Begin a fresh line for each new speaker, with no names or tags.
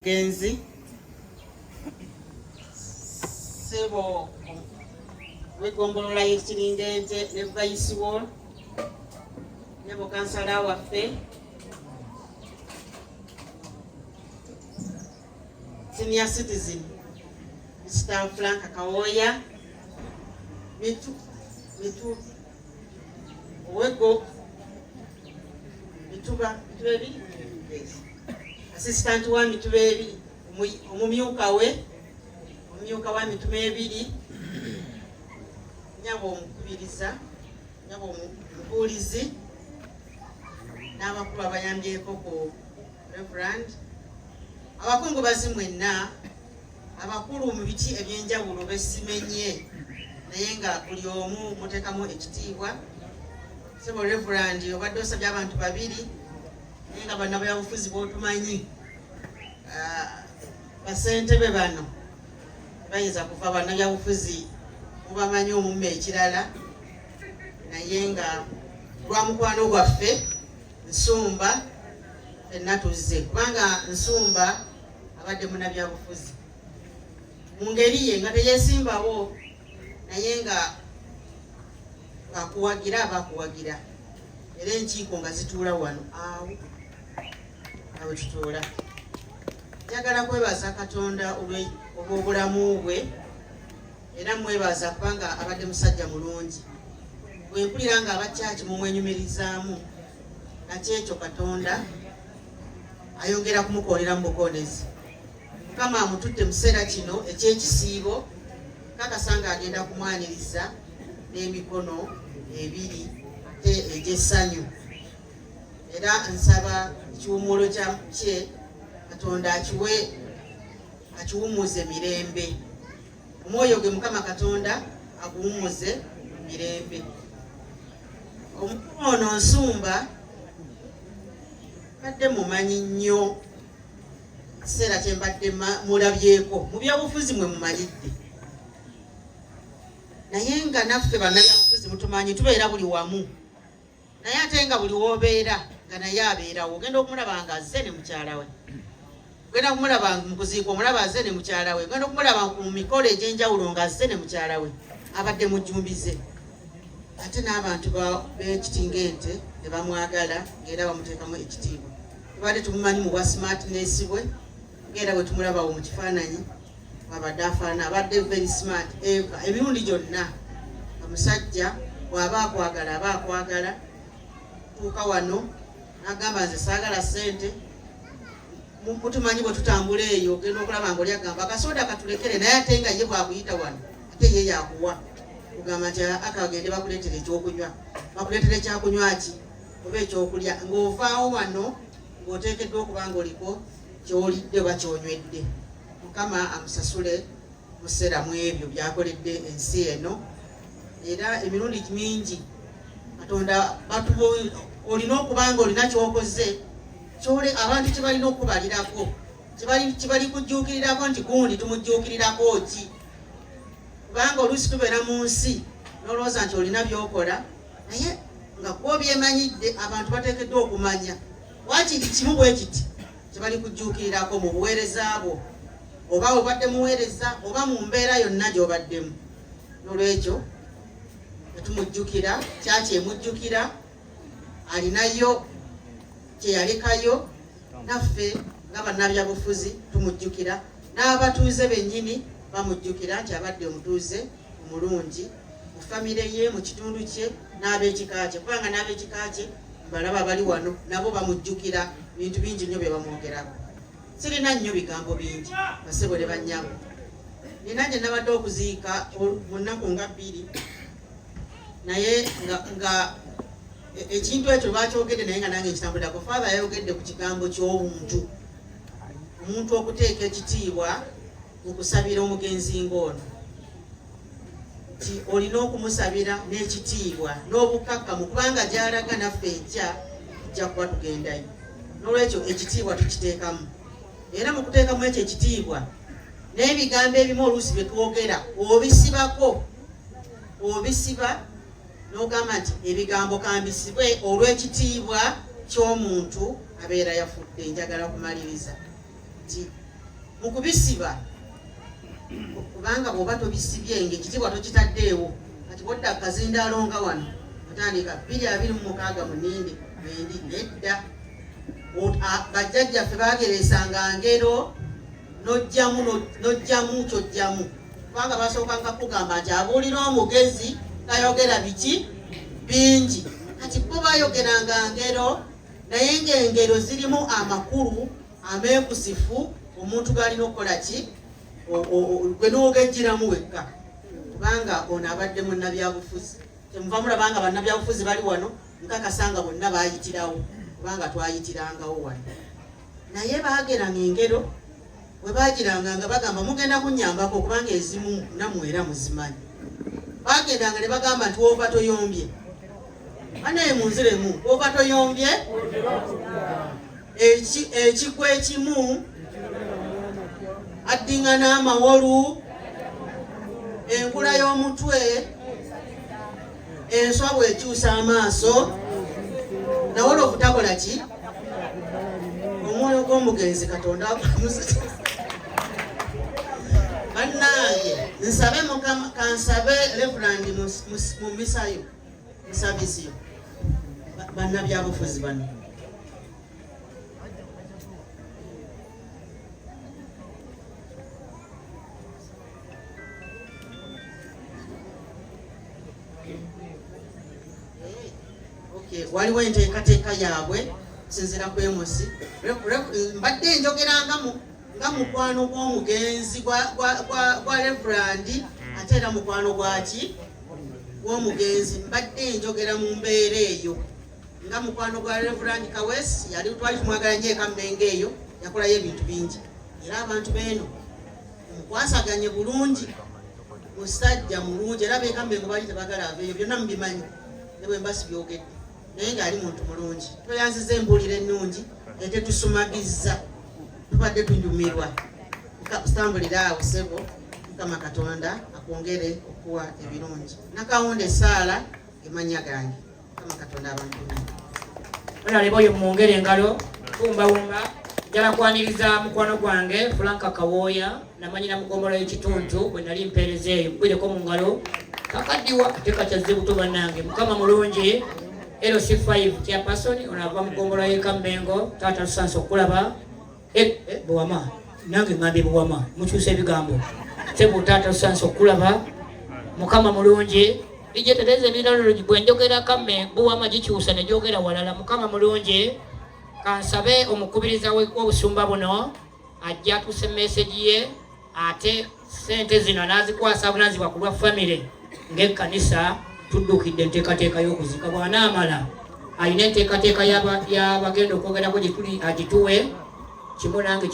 Genzi sebo wegombolola y'ekiringente ne vice wall ne bukansala waffe senior citizen Mr. Frank Kawoya mitu owego mituba mitubebiri assistant wa mitubebiri omumyuka wa mituma ebiri nyabo omukubiriza nyabo omubuulizi n'abakulu abayambyeko ku reverend abakungu bazimwenna abakulu mu biti ebyenjawulo besimenye naye nga buli omu muteekamu ekitiibwa sebo reverend obadde osabye abantu babiri naye nga bannabyabufuzi b'otumanyi basentebe bano bayinza kuva bannabyabufuzi mubamanyi omumma ekirala naye nga lwa mukwano gwaffe Nsumba fenna tuzze kubanga Nsumba abadde munnabyabufuzi mu ngeri ye nga teyesimbawo naye nga bakuwagira era enkiiko nga zituula wano awo tutuula. Njagala kwebaza Katonda olw'obulamu bwe era mwebaza kubanga abadde musajja mulungi bwe mpulira nga abakyaki mumwenyumirizaamu nakyo ekyo Katonda ayongera kumukoolera mu bukoonezi. Mukama amutudde mu kiseera kino eky'ekisiibo kakasa nga agenda kumwaniriza n'emikono ebiri ate egy'essanyu era nsaba ekiwummulo kye Katonda akiwummuze mirembe. Omwoyo gwe Mukama Katonda aguwummuze mirembe. Omukulu ono Nsumba badde mumanyi nnyo kiseera kye mbadde mulabyeko mu byabufuzi mwe mumanyidde naye nga naffe bannabyabufuzi mutumanyi tubeera buli wamu naye ate nga buli woobeera nga naye abeerawo ogenda okumulaba nga azze ne mukyala we ogenda okumulaba mu kuziika omulaba azze ne mukyala we ogenda okumulaba mu mikolo egy'enjawulo nga azze ne mukyala we abadde mujjumbize ate n'abantu b'ekitingente ne bamwagala ng'era bamuteekamu ekitiibwa tubadde tumumanyi mu bwa smartness bwe ng'era bwe tumulabawo mu kifaananyi abadde afaana abadde very smart emirundi gyonna omusajja bw'aba akwagala tuuka wano n'agamba nze saagala ssente mutumanyi bwe tutambula eyo ogenda okulaba nga oli agamba akasooda katulekere naye ate nga ye bwakuyita wano ate ye yakuwa kugamba nti akagende bakuleetere ekyokunywa bakuleetere ekyakunywa ki oba ekyokulya ng'ovaawo wano ng'oteekeddwa okuba nga oliko ky'olidde oba ky'onywedde. Mukama amusasule mu sseera mu ebyo byakoledde ensi eno era emirundi mingi Katonda olina okuba nga olina ky'okoze abantu kyebalina okubalirako kibali kujjuukirirako nti gundi tumujjuukirirako ki kubanga oluusi tubeera mu nsi n'olowooza nti olina by'okola naye nga gwe byemanyidde abantu bateekeddwa okumanya wakiri kimu bwe kiti kibali kujjuukirirako mu buweereza bwo oba obadde muweereza oba mu mbeera yonna gy'obaddemu. N'olwekyo netumujjukira kyaki emujjukira alinayo kyeyalekayo naffe nga bannabyabufuzi tumujjukira n'abatuuze bennyini bamujjukira nti abadde omutuuze omulungi mu famire ye mu kitundu kye n'ab'ekika kye kubanga n'ab'ekika kye balaba bali wano nabo bamujjukira bintu bingi nnyo bye bamwogerako. Sirina nnyo bigambo bingi basebo ne bannyabo nina gye nabadde okuziika mu nnaku nga bbiri naye nga ekintu ekyo lwakyogedde naye nga nange ekitambulirako Father yayogedde ku kigambo ky'obuntu omuntu okuteeka ekitiibwa mu kusabira omugenzi ng'ono nti olina okumusabira n'ekitiibwa n'obukkakkamu kubanga gy'alaga naffe enkya tujja kuba tugendayo. N'olwekyo ekitiibwa tukiteekamu era mu kuteekamu ekyo ekitiibwa n'ebigambo ebimu oluusi bye twogera obisiba n'ogamba nti ebigambo kambisibwe olw'ekitiibwa ky'omuntu abeera yafudde. Njagala kumaliriza nti mu kubisiba kubanga bw'oba tobisibye ng'ekitibwa tokitaddeewo kati bodda akazindaalo nga wano otandika 226 muninde bendi nedda bajjajjaffe baageresanga ngero n'ojjamu kyojjamu kubanga basookanga kugamba nti abuulira omugezi tayogera biki bingi kati bo bayogeranga ngero naye ng'engero zirimu amakulu ameekusifu omuntu galina okukola ki gwe n'ogejjiramu wekka kubanga ono abadde munnabyabufuzi kyemuva mulabanga bannabyabufuzi bali wano nkakasanga bonna baayitirawo kubanga twayitirangawo wano naye baageranga engero bwe baagiranga nga bagamba mugenda kunnyambako kubanga ezimu namwera muzimanyi baagendanga ne bagamba nti woova toyombye anaye munziremu woova toyombye ekigwa ekimu addingana amawolu enkula y'omutwe enswa bwekyusa amaaso nawola okutakola ki omwoyo gw'omugenzi katonda bannange nsabe mukama kansabe reverandi mu misayo musabisiyo bannabyabufuzi bano waliwo enteekateeka yaabwe sinzira ku emusi mbadde njogeranga nga mukwano gw'omugenzi gwa reverandi ate era mukwano gwaki gw'omugenzi mbadde njogera mu mbeera eyo nga mukwano gwa reverandi Kawesi yali twali tumwagala nnyo ekammengo eyo yakolayo ebintu bingi era abantu beeno mukwasaganye bulungi musajja mulungi era bekammengo bali tebagala aveeyo byonna mubimanyi ne bwe mbasi byogedde naye ng'ali muntu mulungi tweyanziza embuulire ennungi etetusumagizza tubadde tunyumirwa tutambulira awo ssebo mukama katonda akwongere okuwa ebirungi nakawunda essaala emanya gange mukama katonda abantu balale boyo mwongere engalo wumbawumba njala kwaniriza mukwano gwange Franka Kawooya namanyira mugombolo y'ekituntu bwe nali mpeereza eyo mugwireko mu ngalo kakaddiwa ate kakyazze buto bannange mukama mulungi LC5 chairperson onava mugombolo y'ekammengo taata tusanse okulaba buwama nange ngambye buwama mukyusa ebigambo sebu taata tusanse okulaba mukama mulungi bijetereza ebiralo bwe njogera kamme buwama gikyusa ne gyogera walala mukama mulungi kansabe omukubiriza w'obusumba buno ajja tuse message ye ate sente zino nazikwasa bunazibwa ku lwa family ng'ekkanisa tuddukidde enteekateeka y'okuzika bw'anaamala alina enteekateeka y'abagenda okwogerako gye tuli agituwe kimu nange